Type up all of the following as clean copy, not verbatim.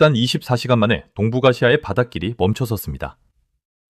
단 24시간 만에 동북아시아의 바닷길이 멈춰섰습니다.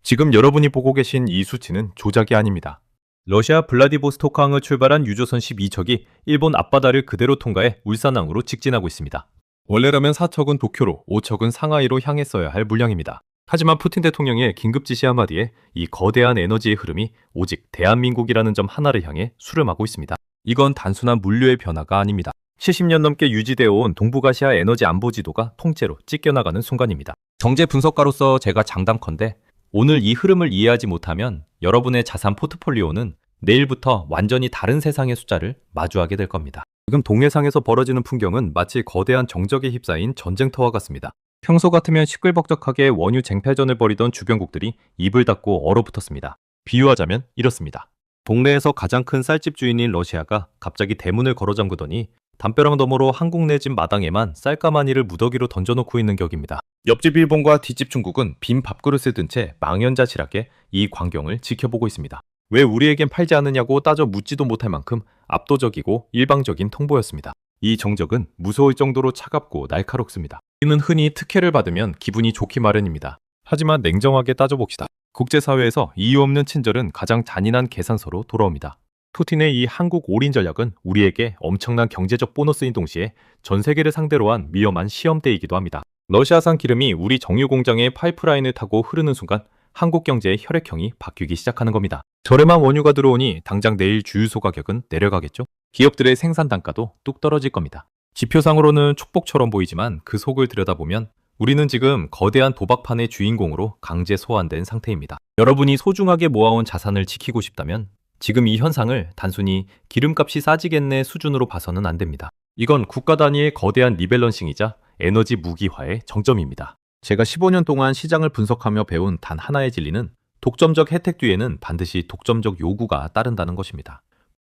지금 여러분이 보고 계신 이 수치는 조작이 아닙니다. 러시아 블라디보스토크항을 출발한 유조선 12척이 일본 앞바다를 그대로 통과해 울산항으로 직진하고 있습니다. 원래라면 4척은 도쿄로, 5척은 상하이로 향했어야 할 물량입니다. 하지만 푸틴 대통령의 긴급 지시 한마디에 이 거대한 에너지의 흐름이 오직 대한민국이라는 점 하나를 향해 수렴하고 있습니다. 이건 단순한 물류의 변화가 아닙니다. 70년 넘게 유지되어 온 동북아시아 에너지 안보 지도가 통째로 찢겨나가는 순간입니다. 경제 분석가로서 제가 장담컨대 오늘 이 흐름을 이해하지 못하면 여러분의 자산 포트폴리오는 내일부터 완전히 다른 세상의 숫자를 마주하게 될 겁니다. 지금 동해상에서 벌어지는 풍경은 마치 거대한 정적에 휩싸인 전쟁터와 같습니다. 평소 같으면 시끌벅적하게 원유 쟁탈전을 벌이던 주변국들이 입을 닫고 얼어붙었습니다. 비유하자면 이렇습니다. 동네에서 가장 큰 쌀집 주인인 러시아가 갑자기 대문을 걸어 잠그더니 담벼락 너머로 한국 내 집 마당에만 쌀가마니를 무더기로 던져놓고 있는 격입니다. 옆집 일본과 뒷집 중국은 빈 밥그릇을 든 채 망연자실하게 이 광경을 지켜보고 있습니다. 왜 우리에겐 팔지 않느냐고 따져 묻지도 못할 만큼 압도적이고 일방적인 통보였습니다. 이 정적은 무서울 정도로 차갑고 날카롭습니다. 우리는 흔히 특혜를 받으면 기분이 좋기 마련입니다. 하지만 냉정하게 따져봅시다. 국제사회에서 이유 없는 친절은 가장 잔인한 계산서로 돌아옵니다. 푸틴의 이 한국 올인 전략은 우리에게 엄청난 경제적 보너스인 동시에 전 세계를 상대로 한 위험한 시험대이기도 합니다. 러시아산 기름이 우리 정유 공장의 파이프라인을 타고 흐르는 순간 한국 경제의 혈액형이 바뀌기 시작하는 겁니다. 저렴한 원유가 들어오니 당장 내일 주유소 가격은 내려가겠죠? 기업들의 생산 단가도 뚝 떨어질 겁니다. 지표상으로는 축복처럼 보이지만 그 속을 들여다보면 우리는 지금 거대한 도박판의 주인공으로 강제 소환된 상태입니다. 여러분이 소중하게 모아온 자산을 지키고 싶다면 지금 이 현상을 단순히 기름값이 싸지겠네 수준으로 봐서는 안 됩니다. 이건 국가 단위의 거대한 리밸런싱이자 에너지 무기화의 정점입니다. 제가 15년 동안 시장을 분석하며 배운 단 하나의 진리는 독점적 혜택 뒤에는 반드시 독점적 요구가 따른다는 것입니다.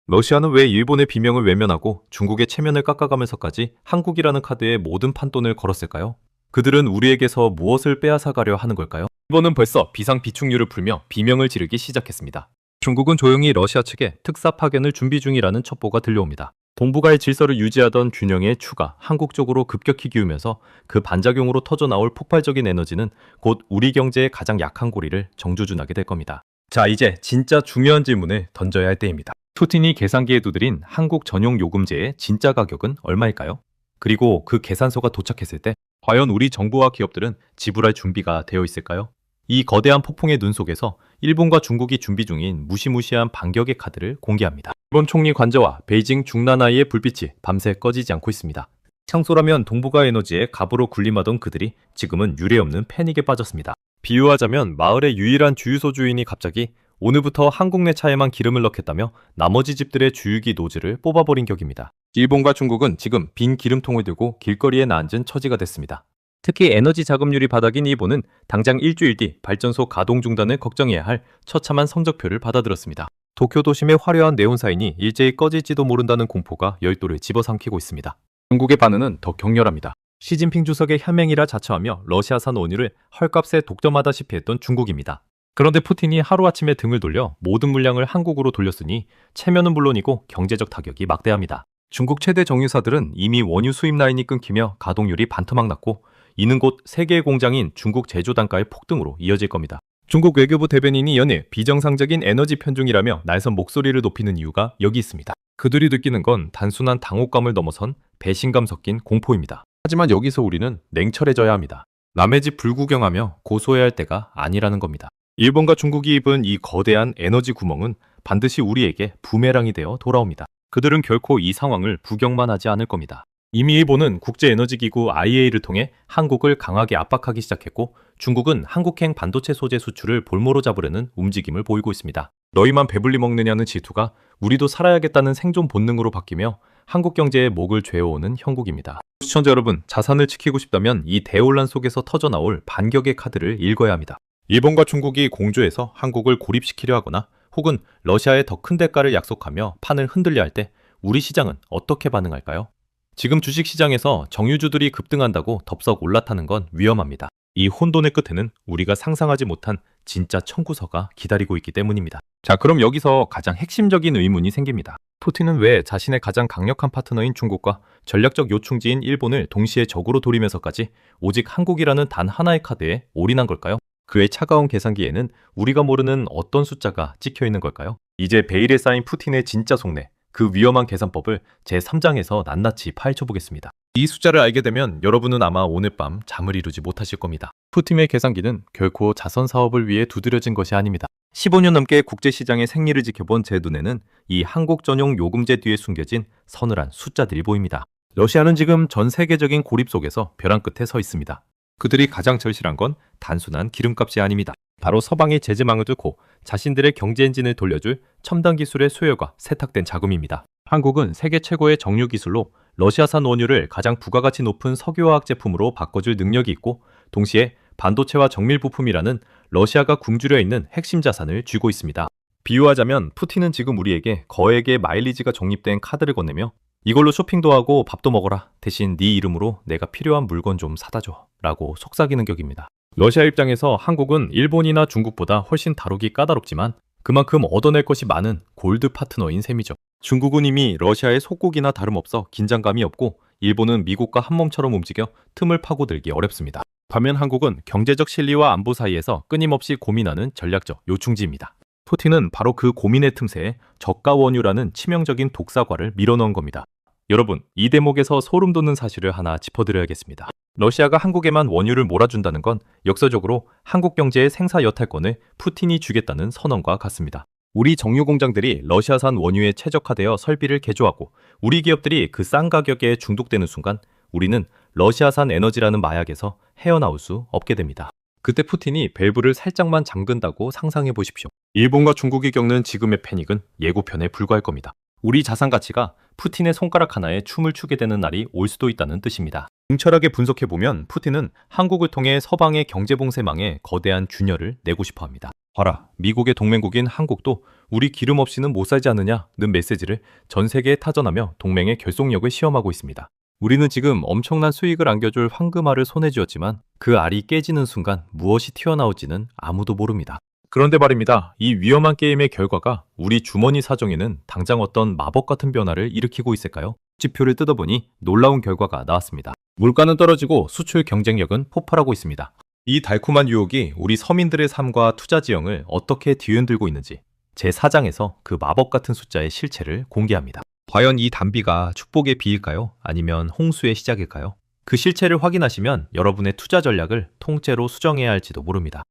러시아는 왜 일본의 비명을 외면하고 중국의 체면을 깎아가면서까지 한국이라는 카드에 모든 판돈을 걸었을까요? 그들은 우리에게서 무엇을 빼앗아가려 하는 걸까요? 일본은 벌써 비상 비축류를 풀며 비명을 지르기 시작했습니다. 중국은 조용히 러시아 측에 특사 파견을 준비 중이라는 첩보가 들려옵니다. 동북아의 질서를 유지하던 균형의 추가 한국 쪽으로 급격히 기우면서 그 반작용으로 터져나올 폭발적인 에너지는 곧 우리 경제의 가장 약한 고리를 정조준하게 될 겁니다. 자, 이제 진짜 중요한 질문을 던져야 할 때입니다. 푸틴이 계산기에 두드린 한국 전용 요금제의 진짜 가격은 얼마일까요? 그리고 그 계산서가 도착했을 때 과연 우리 정부와 기업들은 지불할 준비가 되어 있을까요? 이 거대한 폭풍의 눈 속에서 일본과 중국이 준비 중인 무시무시한 반격의 카드를 공개합니다. 일본 총리 관저와 베이징 중나나이의 불빛이 밤새 꺼지지 않고 있습니다. 평소라면 동북아 에너지에 갑으로 군림하던 그들이 지금은 유례없는 패닉에 빠졌습니다. 비유하자면 마을의 유일한 주유소 주인이 갑자기 오늘부터 한국 내 차에만 기름을 넣겠다며 나머지 집들의 주유기 노즐을 뽑아버린 격입니다. 일본과 중국은 지금 빈 기름통을 들고 길거리에 나앉은 처지가 됐습니다. 특히 에너지 자금률이 바닥인 일본은 당장 일주일 뒤 발전소 가동 중단을 걱정해야 할 처참한 성적표를 받아들었습니다. 도쿄 도심의 화려한 네온사인이 일제히 꺼질지도 모른다는 공포가 열도를 집어삼키고 있습니다. 중국의 반응은 더 격렬합니다. 시진핑 주석의 혈맹이라 자처하며 러시아산 원유를 헐값에 독점하다시피 했던 중국입니다. 그런데 푸틴이 하루아침에 등을 돌려 모든 물량을 한국으로 돌렸으니 체면은 물론이고 경제적 타격이 막대합니다. 중국 최대 정유사들은 이미 원유 수입 라인이 끊기며 가동률이 반토막 났고 이는 곧 세계의 공장인 중국 제조 단가의 폭등으로 이어질 겁니다. 중국 외교부 대변인이 연일 비정상적인 에너지 편중이라며 날선 목소리를 높이는 이유가 여기 있습니다. 그들이 느끼는 건 단순한 당혹감을 넘어선 배신감 섞인 공포입니다. 하지만 여기서 우리는 냉철해져야 합니다. 남의 집 불구경하며 고소해야 할 때가 아니라는 겁니다. 일본과 중국이 입은 이 거대한 에너지 구멍은 반드시 우리에게 부메랑이 되어 돌아옵니다. 그들은 결코 이 상황을 구경만 하지 않을 겁니다. 이미 일본은 국제에너지기구 IEA를 통해 한국을 강하게 압박하기 시작했고 중국은 한국행 반도체 소재 수출을 볼모로 잡으려는 움직임을 보이고 있습니다. 너희만 배불리 먹느냐는 질투가 우리도 살아야겠다는 생존 본능으로 바뀌며 한국 경제의 목을 죄어오는 형국입니다. 시청자 여러분, 자산을 지키고 싶다면 이 대혼란 속에서 터져나올 반격의 카드를 읽어야 합니다. 일본과 중국이 공조해서 한국을 고립시키려 하거나 혹은 러시아에 더 큰 대가를 약속하며 판을 흔들려 할 때 우리 시장은 어떻게 반응할까요? 지금 주식시장에서 정유주들이 급등한다고 덥석 올라타는 건 위험합니다. 이 혼돈의 끝에는 우리가 상상하지 못한 진짜 청구서가 기다리고 있기 때문입니다. 자, 그럼 여기서 가장 핵심적인 의문이 생깁니다. 푸틴은 왜 자신의 가장 강력한 파트너인 중국과 전략적 요충지인 일본을 동시에 적으로 돌리면서까지 오직 한국이라는 단 하나의 카드에 올인한 걸까요? 그의 차가운 계산기에는 우리가 모르는 어떤 숫자가 찍혀 있는 걸까요? 이제 베일에 쌓인 푸틴의 진짜 속내, 그 위험한 계산법을 제3장에서 낱낱이 파헤쳐보겠습니다. 이 숫자를 알게 되면 여러분은 아마 오늘 밤 잠을 이루지 못하실 겁니다. 푸틴의 계산기는 결코 자선 사업을 위해 두드려진 것이 아닙니다. 15년 넘게 국제시장의 생리를 지켜본 제 눈에는 이 한국 전용 요금제 뒤에 숨겨진 서늘한 숫자들이 보입니다. 러시아는 지금 전 세계적인 고립 속에서 벼랑 끝에 서 있습니다. 그들이 가장 절실한 건 단순한 기름값이 아닙니다. 바로 서방의 제재망을 뚫고 자신들의 경제 엔진을 돌려줄 첨단 기술의 수요가 세탁된 자금입니다. 한국은 세계 최고의 정유 기술로 러시아산 원유를 가장 부가가치 높은 석유화학 제품으로 바꿔줄 능력이 있고, 동시에 반도체와 정밀 부품이라는 러시아가 굶주려 있는 핵심 자산을 쥐고 있습니다. 비유하자면 푸틴은 지금 우리에게 거액의 마일리지가 적립된 카드를 건네며 이걸로 쇼핑도 하고 밥도 먹어라, 대신 네 이름으로 내가 필요한 물건 좀 사다 줘 라고 속삭이는 격입니다. 러시아 입장에서 한국은 일본이나 중국보다 훨씬 다루기 까다롭지만 그만큼 얻어낼 것이 많은 골드 파트너인 셈이죠. 중국은 이미 러시아의 속국이나 다름없어 긴장감이 없고, 일본은 미국과 한몸처럼 움직여 틈을 파고들기 어렵습니다. 반면 한국은 경제적 실리와 안보 사이에서 끊임없이 고민하는 전략적 요충지입니다. 푸틴은 바로 그 고민의 틈새에 저가 원유라는 치명적인 독사과를 밀어넣은 겁니다. 여러분, 이 대목에서 소름 돋는 사실을 하나 짚어드려야겠습니다. 러시아가 한국에만 원유를 몰아준다는 건 역사적으로 한국 경제의 생사 여탈권을 푸틴이 주겠다는 선언과 같습니다. 우리 정유 공장들이 러시아산 원유에 최적화되어 설비를 개조하고 우리 기업들이 그 싼 가격에 중독되는 순간 우리는 러시아산 에너지라는 마약에서 헤어나올 수 없게 됩니다. 그때 푸틴이 밸브를 살짝만 잠근다고 상상해 보십시오. 일본과 중국이 겪는 지금의 패닉은 예고편에 불과할 겁니다. 우리 자산 가치가 푸틴의 손가락 하나에 춤을 추게 되는 날이 올 수도 있다는 뜻입니다. 냉철하게 분석해보면 푸틴은 한국을 통해 서방의 경제봉쇄망에 거대한 균열을 내고 싶어합니다. 봐라, 미국의 동맹국인 한국도 우리 기름 없이는 못 살지 않느냐는 메시지를 전 세계에 타전하며 동맹의 결속력을 시험하고 있습니다. 우리는 지금 엄청난 수익을 안겨줄 황금알을 손에 쥐었지만 그 알이 깨지는 순간 무엇이 튀어나올지는 아무도 모릅니다. 그런데 말입니다. 이 위험한 게임의 결과가 우리 주머니 사정에는 당장 어떤 마법 같은 변화를 일으키고 있을까요? 지표를 뜯어보니 놀라운 결과가 나왔습니다. 물가는 떨어지고 수출 경쟁력은 폭발하고 있습니다. 이 달콤한 유혹이 우리 서민들의 삶과 투자 지형을 어떻게 뒤흔들고 있는지 제4장에서 그 마법 같은 숫자의 실체를 공개합니다. 과연 이 단비가 축복의 비일까요? 아니면 홍수의 시작일까요? 그 실체를 확인하시면 여러분의 투자 전략을 통째로 수정해야 할지도 모릅니다.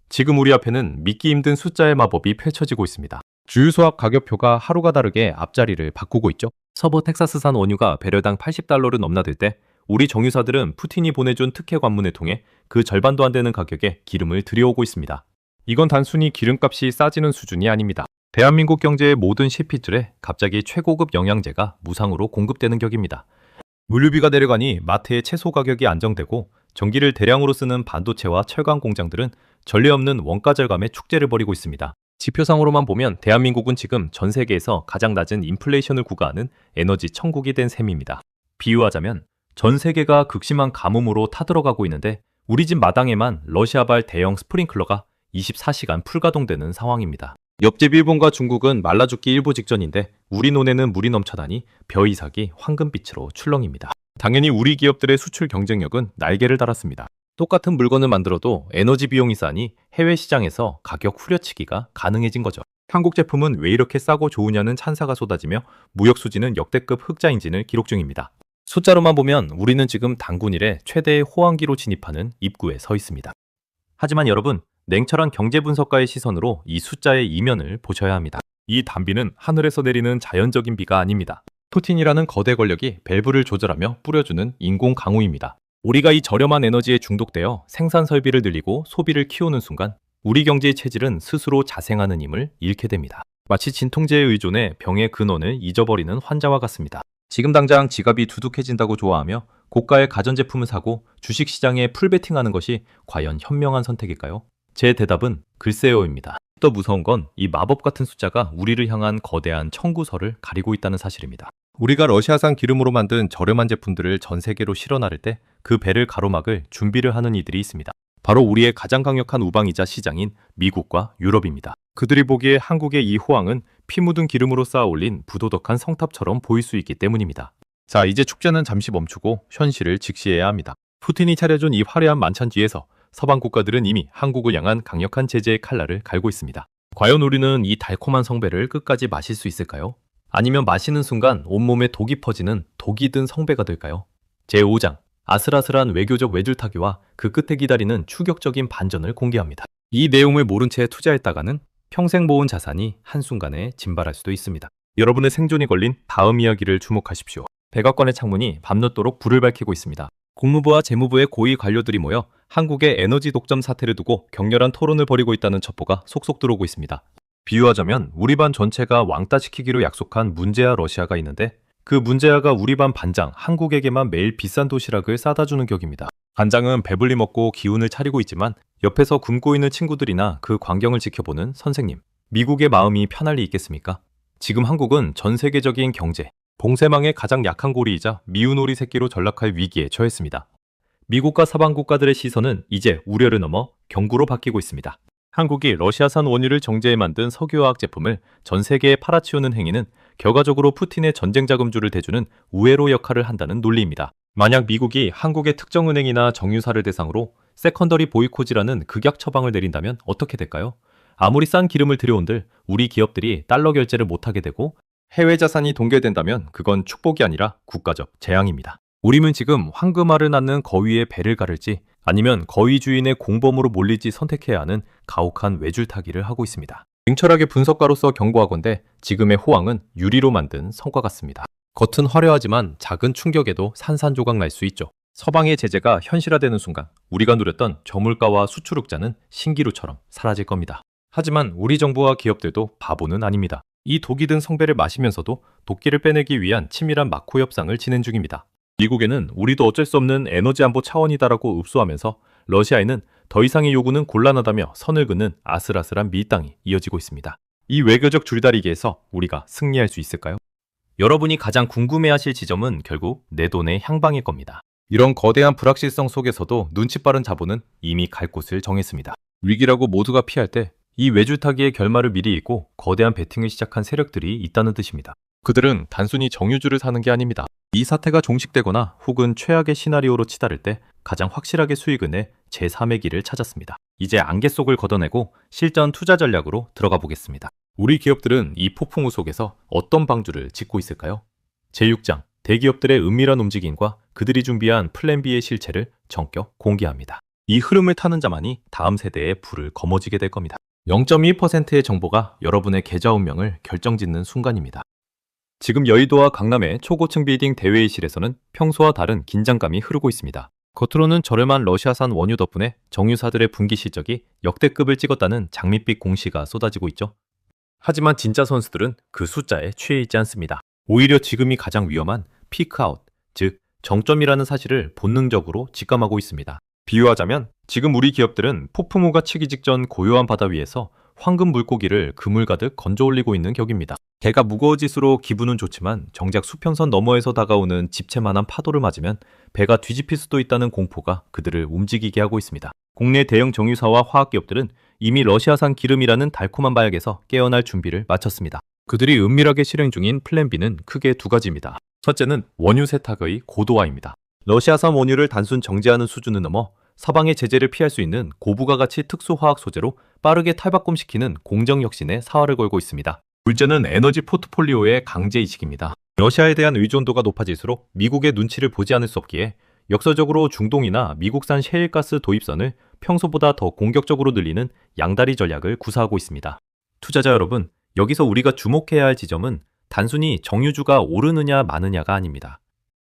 지금 우리 앞에는 믿기 힘든 숫자의 마법이 펼쳐지고 있습니다. 주유소합 가격표가 하루가 다르게 앞자리를 바꾸고 있죠. 서부 텍사스산 원유가 배럴당 $80를 넘나들 때 우리 정유사들은 푸틴이 보내준 특혜 관문을 통해 그 절반도 안 되는 가격에 기름을 들여오고 있습니다. 이건 단순히 기름값이 싸지는 수준이 아닙니다. 대한민국 경제의 모든 CP줄에 갑자기 최고급 영양제가 무상으로 공급되는 격입니다. 물류비가 내려가니 마트의 채소 가격이 안정되고 전기를 대량으로 쓰는 반도체와 철강 공장들은 전례 없는 원가 절감의 축제를 벌이고 있습니다. 지표상으로만 보면 대한민국은 지금 전 세계에서 가장 낮은 인플레이션을 구가하는 에너지 천국이 된 셈입니다. 비유하자면 전 세계가 극심한 가뭄으로 타들어가고 있는데 우리 집 마당에만 러시아발 대형 스프링클러가 24시간 풀가동되는 상황입니다. 옆집 일본과 중국은 말라 죽기 일보 직전인데 우리 논에는 물이 넘쳐나니 벼이삭이 황금빛으로 출렁입니다. 당연히 우리 기업들의 수출 경쟁력은 날개를 달았습니다. 똑같은 물건을 만들어도 에너지 비용이 싸니 해외 시장에서 가격 후려치기가 가능해진 거죠. 한국 제품은 왜 이렇게 싸고 좋으냐는 찬사가 쏟아지며 무역 수지는 역대급 흑자 인진을 기록 중입니다. 숫자로만 보면 우리는 지금 단군 이래 최대의 호황기로 진입하는 입구에 서 있습니다. 하지만 여러분, 냉철한 경제 분석가의 시선으로 이 숫자의 이면을 보셔야 합니다. 이 단비는 하늘에서 내리는 자연적인 비가 아닙니다. 푸틴이라는 거대 권력이 밸브를 조절하며 뿌려주는 인공 강우입니다. 우리가 이 저렴한 에너지에 중독되어 생산 설비를 늘리고 소비를 키우는 순간 우리 경제의 체질은 스스로 자생하는 힘을 잃게 됩니다. 마치 진통제에 의존해 병의 근원을 잊어버리는 환자와 같습니다. 지금 당장 지갑이 두둑해진다고 좋아하며 고가의 가전제품을 사고 주식시장에 풀베팅하는 것이 과연 현명한 선택일까요? 제 대답은 글쎄요입니다. 더 무서운 건 이 마법 같은 숫자가 우리를 향한 거대한 청구서를 가리고 있다는 사실입니다. 우리가 러시아산 기름으로 만든 저렴한 제품들을 전 세계로 실어 나를 때 그 배를 가로막을 준비를 하는 이들이 있습니다. 바로 우리의 가장 강력한 우방이자 시장인 미국과 유럽입니다. 그들이 보기에 한국의 이 호황은 피 묻은 기름으로 쌓아 올린 부도덕한 성탑처럼 보일 수 있기 때문입니다. 자, 이제 축제는 잠시 멈추고 현실을 직시해야 합니다. 푸틴이 차려준 이 화려한 만찬 뒤에서 서방 국가들은 이미 한국을 향한 강력한 제재의 칼날을 갈고 있습니다. 과연 우리는 이 달콤한 성배를 끝까지 마실 수 있을까요? 아니면 마시는 순간 온몸에 독이 퍼지는 독이 든 성배가 될까요? 제5장 아슬아슬한 외교적 외줄타기와 그 끝에 기다리는 추격적인 반전을 공개합니다. 이 내용을 모른 채 투자했다가는 평생 모은 자산이 한순간에 증발할 수도 있습니다. 여러분의 생존이 걸린 다음 이야기를 주목하십시오. 백악관의 창문이 밤늦도록 불을 밝히고 있습니다. 국무부와 재무부의 고위 관료들이 모여 한국의 에너지 독점 사태를 두고 격렬한 토론을 벌이고 있다는 첩보가 속속 들어오고 있습니다. 비유하자면 우리 반 전체가 왕따시키기로 약속한 문제아 러시아가 있는데 그 문제아가 우리 반 반장 한국에게만 매일 비싼 도시락을 싸다 주는 격입니다. 반장은 배불리 먹고 기운을 차리고 있지만 옆에서 굶고 있는 친구들이나 그 광경을 지켜보는 선생님, 미국의 마음이 편할 리 있겠습니까? 지금 한국은 전 세계적인 경제, 봉쇄망의 가장 약한 고리이자 미운 오리 새끼로 전락할 위기에 처했습니다. 미국과 서방 국가들의 시선은 이제 우려를 넘어 경고로 바뀌고 있습니다. 한국이 러시아산 원유를 정제해 만든 석유화학 제품을 전 세계에 팔아치우는 행위는 결과적으로 푸틴의 전쟁 자금주를 대주는 우회로 역할을 한다는 논리입니다. 만약 미국이 한국의 특정 은행이나 정유사를 대상으로 세컨더리 보이콧이라는 극약 처방을 내린다면 어떻게 될까요? 아무리 싼 기름을 들여온들 우리 기업들이 달러 결제를 못하게 되고 해외 자산이 동결된다면 그건 축복이 아니라 국가적 재앙입니다. 우리는 지금 황금알을 낳는 거위의 배를 가를지 아니면 거위 주인의 공범으로 몰릴지 선택해야 하는 가혹한 외줄타기를 하고 있습니다. 냉철하게 분석가로서 경고하건대 지금의 호황은 유리로 만든 성과 같습니다. 겉은 화려하지만 작은 충격에도 산산조각 날 수 있죠. 서방의 제재가 현실화되는 순간 우리가 누렸던 저물가와 수출흑자는 신기루처럼 사라질 겁니다. 하지만 우리 정부와 기업들도 바보는 아닙니다. 이 독이 든 성배를 마시면서도 독기를 빼내기 위한 치밀한 마코 협상을 진행 중입니다. 미국에는 우리도 어쩔 수 없는 에너지 안보 차원이다라고 읍소하면서 러시아에는 더 이상의 요구는 곤란하다며 선을 긋는 아슬아슬한 밀당이 이어지고 있습니다. 이 외교적 줄다리기에서 우리가 승리할 수 있을까요? 여러분이 가장 궁금해하실 지점은 결국 내 돈의 향방일 겁니다. 이런 거대한 불확실성 속에서도 눈치 빠른 자본은 이미 갈 곳을 정했습니다. 위기라고 모두가 피할 때 이 외줄타기의 결말을 미리 읽고 거대한 베팅을 시작한 세력들이 있다는 뜻입니다. 그들은 단순히 정유주를 사는 게 아닙니다. 이 사태가 종식되거나 혹은 최악의 시나리오로 치달을 때 가장 확실하게 수익을 내 제3의 길을 찾았습니다. 이제 안개 속을 걷어내고 실전 투자 전략으로 들어가 보겠습니다. 우리 기업들은 이 폭풍우 속에서 어떤 방주를 짓고 있을까요? 제6장 대기업들의 은밀한 움직임과 그들이 준비한 플랜 B의 실체를 전격 공개합니다. 이 흐름을 타는 자만이 다음 세대의 불을 거머쥐게 될 겁니다. 0.2%의 정보가 여러분의 계좌 운명을 결정짓는 순간입니다. 지금 여의도와 강남의 초고층 빌딩 대회의실에서는 평소와 다른 긴장감이 흐르고 있습니다. 겉으로는 저렴한 러시아산 원유 덕분에 정유사들의 분기 실적이 역대급을 찍었다는 장밋빛 공시가 쏟아지고 있죠. 하지만 진짜 선수들은 그 숫자에 취해 있지 않습니다. 오히려 지금이 가장 위험한 피크아웃, 즉 정점이라는 사실을 본능적으로 직감하고 있습니다. 비유하자면 지금 우리 기업들은 폭풍우가 치기 직전 고요한 바다 위에서 황금 물고기를 그물 가득 건져 올리고 있는 격입니다. 개가 무거워질수록 기분은 좋지만 정작 수평선 너머에서 다가오는 집채만한 파도를 맞으면 배가 뒤집힐 수도 있다는 공포가 그들을 움직이게 하고 있습니다. 국내 대형 정유사와 화학기업들은 이미 러시아산 기름이라는 달콤한 마약에서 깨어날 준비를 마쳤습니다. 그들이 은밀하게 실행 중인 플랜 B는 크게 두 가지입니다. 첫째는 원유 세탁의 고도화입니다. 러시아산 원유를 단순 정제하는 수준을 넘어 서방의 제재를 피할 수 있는 고부가 가치 특수화학 소재로 빠르게 탈바꿈시키는 공정혁신에 사활을 걸고 있습니다. 둘째는 에너지 포트폴리오의 강제 이식입니다. 러시아에 대한 의존도가 높아질수록 미국의 눈치를 보지 않을 수 없기에 역사적으로 중동이나 미국산 셰일가스 도입선을 평소보다 더 공격적으로 늘리는 양다리 전략을 구사하고 있습니다. 투자자 여러분, 여기서 우리가 주목해야 할 지점은 단순히 정유주가 오르느냐 마느냐가 아닙니다.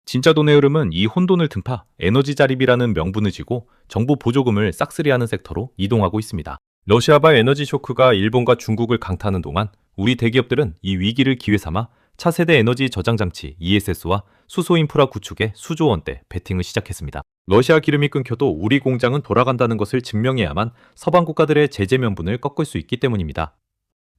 진짜 돈의 흐름은 이 혼돈을 틈타 에너지 자립이라는 명분을 쥐고 정부 보조금을 싹쓸이하는 섹터로 이동하고 있습니다. 러시아발 에너지 쇼크가 일본과 중국을 강타하는 동안 우리 대기업들은 이 위기를 기회 삼아 차세대 에너지 저장 장치 ESS와 수소 인프라 구축에 수조 원대 베팅을 시작했습니다. 러시아 기름이 끊겨도 우리 공장은 돌아간다는 것을 증명해야만 서방 국가들의 제재 명분을 꺾을 수 있기 때문입니다.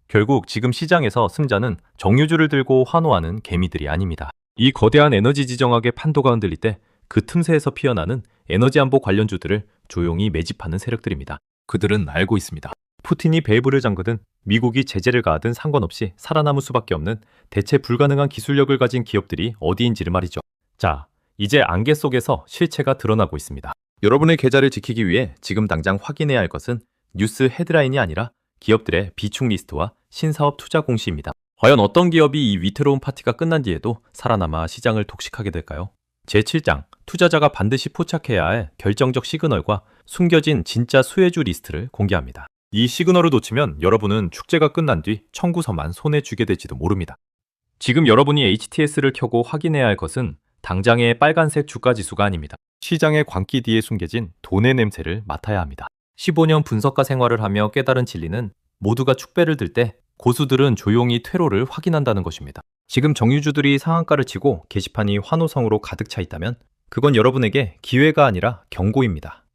결국 지금 시장에서 승자는 정유주를 들고 환호하는 개미들이 아닙니다. 이 거대한 에너지 지정학의 판도가 흔들릴 때 그 틈새에서 피어나는 에너지 안보 관련주들을 조용히 매집하는 세력들입니다. 그들은 알고 있습니다. 푸틴이 밸브를 잠그든 미국이 제재를 가하든 상관없이 살아남을 수밖에 없는 대체 불가능한 기술력을 가진 기업들이 어디인지를 말이죠. 자, 이제 안개 속에서 실체가 드러나고 있습니다. 여러분의 계좌를 지키기 위해 지금 당장 확인해야 할 것은 뉴스 헤드라인이 아니라 기업들의 비축 리스트와 신사업 투자 공시입니다. 과연 어떤 기업이 이 위태로운 파티가 끝난 뒤에도 살아남아 시장을 독식하게 될까요? 제7장, 투자자가 반드시 포착해야 할 결정적 시그널과 숨겨진 진짜 수혜주 리스트를 공개합니다. 이 시그널을 놓치면 여러분은 축제가 끝난 뒤 청구서만 손에 쥐게 될지도 모릅니다. 지금 여러분이 HTS를 켜고 확인해야 할 것은 당장의 빨간색 주가지수가 아닙니다. 시장의 광기 뒤에 숨겨진 돈의 냄새를 맡아야 합니다. 15년 분석가 생활을 하며 깨달은 진리는 모두가 축배를 들 때 고수들은 조용히 퇴로를 확인한다는 것입니다. 지금 정유주들이 상한가를 치고 게시판이 환호성으로 가득 차 있다면 그건 여러분에게 기회가 아니라 경고입니다.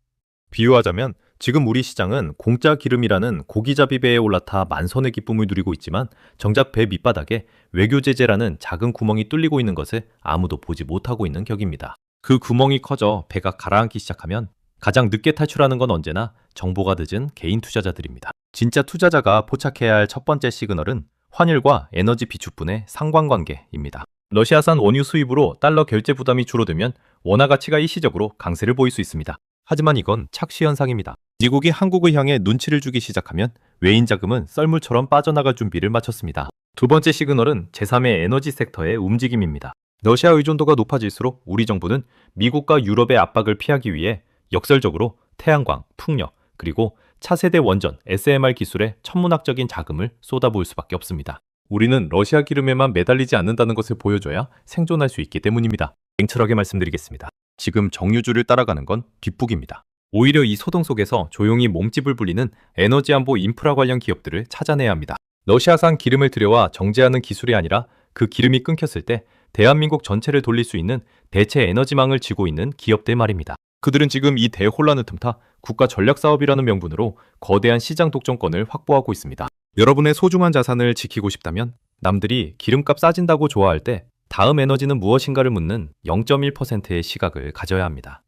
비유하자면 지금 우리 시장은 공짜 기름이라는 고기잡이 배에 올라타 만선의 기쁨을 누리고 있지만 정작 배 밑바닥에 외교 제재라는 작은 구멍이 뚫리고 있는 것을 아무도 보지 못하고 있는 격입니다. 그 구멍이 커져 배가 가라앉기 시작하면 가장 늦게 탈출하는 건 언제나 정보가 늦은 개인 투자자들입니다. 진짜 투자자가 포착해야 할 첫 번째 시그널은 환율과 에너지 비축분의 상관관계입니다. 러시아산 원유 수입으로 달러 결제 부담이 줄어들면 원화 가치가 일시적으로 강세를 보일 수 있습니다. 하지만 이건 착시 현상입니다. 미국이 한국을 향해 눈치를 주기 시작하면 외인 자금은 썰물처럼 빠져나갈 준비를 마쳤습니다. 두 번째 시그널은 제3의 에너지 섹터의 움직임입니다. 러시아 의존도가 높아질수록 우리 정부는 미국과 유럽의 압박을 피하기 위해 역설적으로 태양광, 풍력, 그리고 차세대 원전, SMR 기술에 천문학적인 자금을 쏟아부을 수밖에 없습니다. 우리는 러시아 기름에만 매달리지 않는다는 것을 보여줘야 생존할 수 있기 때문입니다. 냉철하게 말씀드리겠습니다. 지금 정유주를 따라가는 건 뒷북입니다. 오히려 이 소동 속에서 조용히 몸집을 불리는 에너지 안보 인프라 관련 기업들을 찾아내야 합니다. 러시아산 기름을 들여와 정제하는 기술이 아니라 그 기름이 끊겼을 때 대한민국 전체를 돌릴 수 있는 대체 에너지망을 쥐고 있는 기업들 말입니다. 그들은 지금 이 대혼란을 틈타 국가 전략 사업이라는 명분으로 거대한 시장 독점권을 확보하고 있습니다. 여러분의 소중한 자산을 지키고 싶다면 남들이 기름값 싸진다고 좋아할 때 다음 에너지는 무엇인가를 묻는 0.1%의 시각을 가져야 합니다.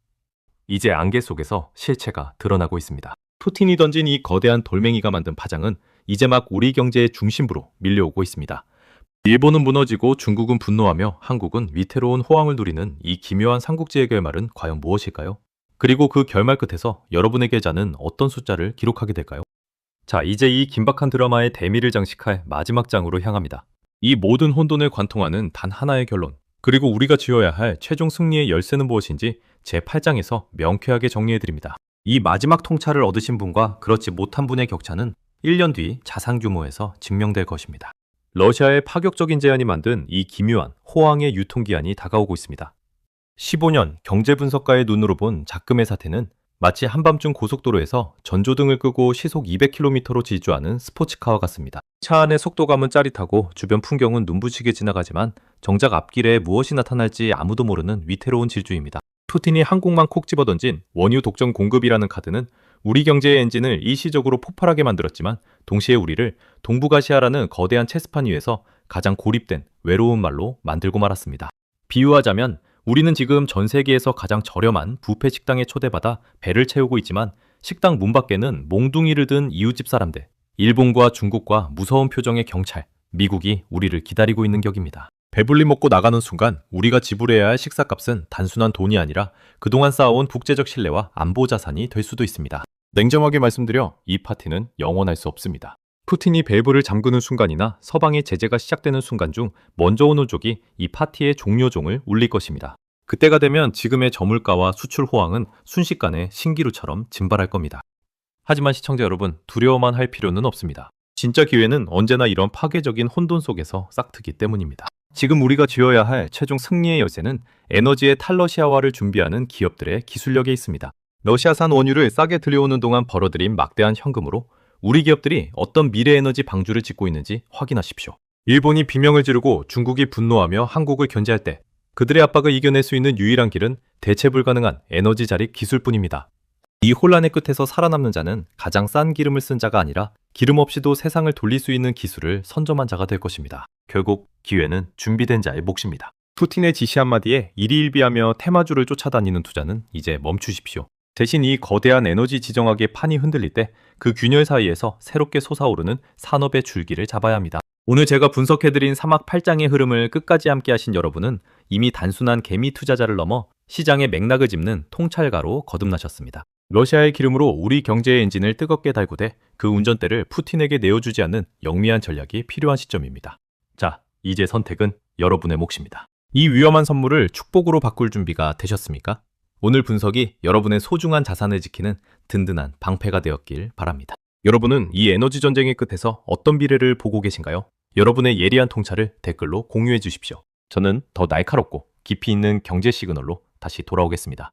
이제 안개 속에서 실체가 드러나고 있습니다. 푸틴이 던진 이 거대한 돌멩이가 만든 파장은 이제 막 우리 경제의 중심부로 밀려오고 있습니다. 일본은 무너지고 중국은 분노하며 한국은 위태로운 호황을 누리는 이 기묘한 삼국지의 결말은 과연 무엇일까요? 그리고 그 결말 끝에서 여러분의 계좌는 어떤 숫자를 기록하게 될까요? 자, 이제 이 긴박한 드라마의 대미를 장식할 마지막 장으로 향합니다. 이 모든 혼돈을 관통하는 단 하나의 결론, 그리고 우리가 쥐어야 할 최종 승리의 열쇠는 무엇인지 제8장에서 명쾌하게 정리해드립니다. 이 마지막 통찰을 얻으신 분과 그렇지 못한 분의 격차는 1년 뒤 자산 규모에서 증명될 것입니다. 러시아의 파격적인 제안이 만든 이 기묘한 호황의 유통기한이 다가오고 있습니다. 15년 경제분석가의 눈으로 본 작금의 사태는 마치 한밤중 고속도로에서 전조등을 끄고 시속 200km로 질주하는 스포츠카와 같습니다. 차 안의 속도감은 짜릿하고 주변 풍경은 눈부시게 지나가지만 정작 앞길에 무엇이 나타날지 아무도 모르는 위태로운 질주입니다. 푸틴이 한국만 콕 집어던진 원유 독점 공급이라는 카드는 우리 경제의 엔진을 일시적으로 폭발하게 만들었지만 동시에 우리를 동북아시아라는 거대한 체스판 위에서 가장 고립된 외로운 말로 만들고 말았습니다. 비유하자면 우리는 지금 전 세계에서 가장 저렴한 뷔페 식당에 초대받아 배를 채우고 있지만 식당 문 밖에는 몽둥이를 든 이웃집 사람들, 일본과 중국과 무서운 표정의 경찰, 미국이 우리를 기다리고 있는 격입니다. 배불리 먹고 나가는 순간 우리가 지불해야 할 식사값은 단순한 돈이 아니라 그동안 쌓아온 국제적 신뢰와 안보 자산이 될 수도 있습니다. 냉정하게 말씀드려 이 파티는 영원할 수 없습니다. 푸틴이 밸브를 잠그는 순간이나 서방의 제재가 시작되는 순간 중 먼저 오는 쪽이 이 파티의 종료종을 울릴 것입니다. 그때가 되면 지금의 저물가와 수출 호황은 순식간에 신기루처럼 증발할 겁니다. 하지만 시청자 여러분, 두려워만 할 필요는 없습니다. 진짜 기회는 언제나 이런 파괴적인 혼돈 속에서 싹트기 때문입니다. 지금 우리가 쥐어야 할 최종 승리의 열쇠는 에너지의 탈러시아화를 준비하는 기업들의 기술력에 있습니다. 러시아산 원유를 싸게 들여오는 동안 벌어들인 막대한 현금으로 우리 기업들이 어떤 미래에너지 방주를 짓고 있는지 확인하십시오. 일본이 비명을 지르고 중국이 분노하며 한국을 견제할 때 그들의 압박을 이겨낼 수 있는 유일한 길은 대체 불가능한 에너지 자립 기술뿐입니다. 이 혼란의 끝에서 살아남는 자는 가장 싼 기름을 쓴 자가 아니라 기름 없이도 세상을 돌릴 수 있는 기술을 선점한 자가 될 것입니다. 결국 기회는 준비된 자의 몫입니다. 푸틴의 지시 한마디에 일희일비하며 테마주를 쫓아다니는 투자는 이제 멈추십시오. 대신 이 거대한 에너지 지정학의 판이 흔들릴 때 그 균열 사이에서 새롭게 솟아오르는 산업의 줄기를 잡아야 합니다. 오늘 제가 분석해드린 사막 8장의 흐름을 끝까지 함께 하신 여러분은 이미 단순한 개미 투자자를 넘어 시장의 맥락을 짚는 통찰가로 거듭나셨습니다. 러시아의 기름으로 우리 경제의 엔진을 뜨겁게 달구되 그 운전대를 푸틴에게 내어주지 않는 영미한 전략이 필요한 시점입니다. 자, 이제 선택은 여러분의 몫입니다. 이 위험한 선물을 축복으로 바꿀 준비가 되셨습니까? 오늘 분석이 여러분의 소중한 자산을 지키는 든든한 방패가 되었길 바랍니다. 여러분은 이 에너지 전쟁의 끝에서 어떤 미래를 보고 계신가요? 여러분의 예리한 통찰을 댓글로 공유해 주십시오. 저는 더 날카롭고 깊이 있는 경제 시그널로 다시 돌아오겠습니다.